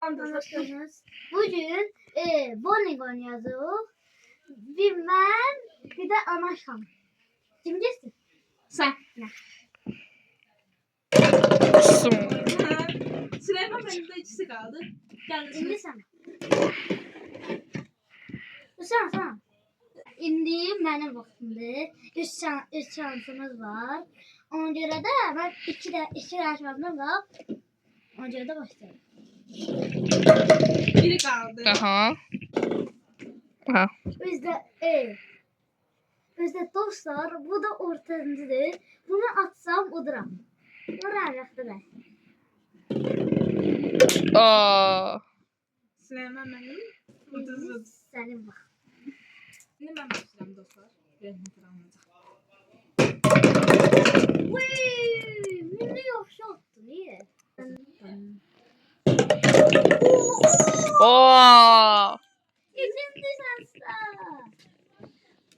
Hoş geldiniz. Bugün Bonigon yazıyor. Bir ben bir de Anaşam. Kimdesin? Sen. Ne? Süleyman benim de ikisi kaldı. Geldi. Şimdi sen. Sen. İndi benim vaxtımdır. Üç şansımız var. Ona göre de ben iki yarışmamda var. Ona göre de başlayalım. Biri kaldı. Aha. Aha. Bizde dostlar bu da ortancıdır. Bunu atsam uduram. Uduram yaxşı da. Aa. Süleyman benim. Ucuz. Senin bak. Şimdi ben başlayacağım dostlar. Benim hatırlanmayacak. Milli yaxşı attı. Niye? Oo. İkinci şansda.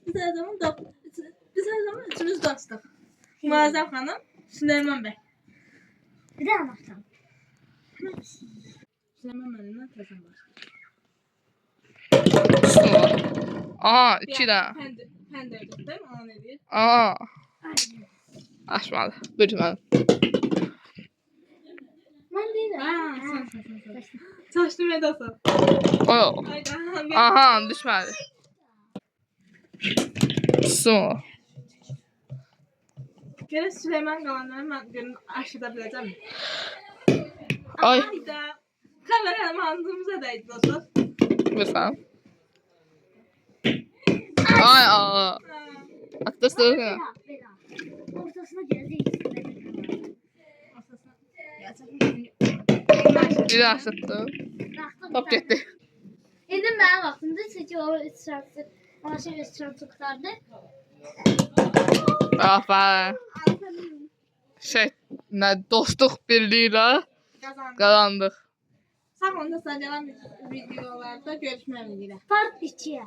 Biz her zaman üçümüz dostuk. Muazzam Hanım, Süleyman Bey. Bir de anahtar. Süleyman benimle tezim var. Aha, iki de. Pende ödük değil mi? Ona ne diyeyim? Aa. Açmadı. Bütmədim. Ben değilim. Sen. Saçlı medası. Oo. Aha, düşmədi. Su. Gene Süleyman kalanları ben görün aşıda bileceğim. Ay. Hayda. Kameranın mandığımıza değdi dostlar. Lütfen. Ay aa. Aklısı. Bela. Ortasına geldi. Biri açıktı. Top getdi. İndi mənim vaxtımda çünki o üç şansı, maşın üç şansı qurtardı. Aferin. Dostluq birliyi ilə Kazandım. qazandıq. Sağ olun dostlar, gelen videolarda görüşmek üzere. Part 2'ye.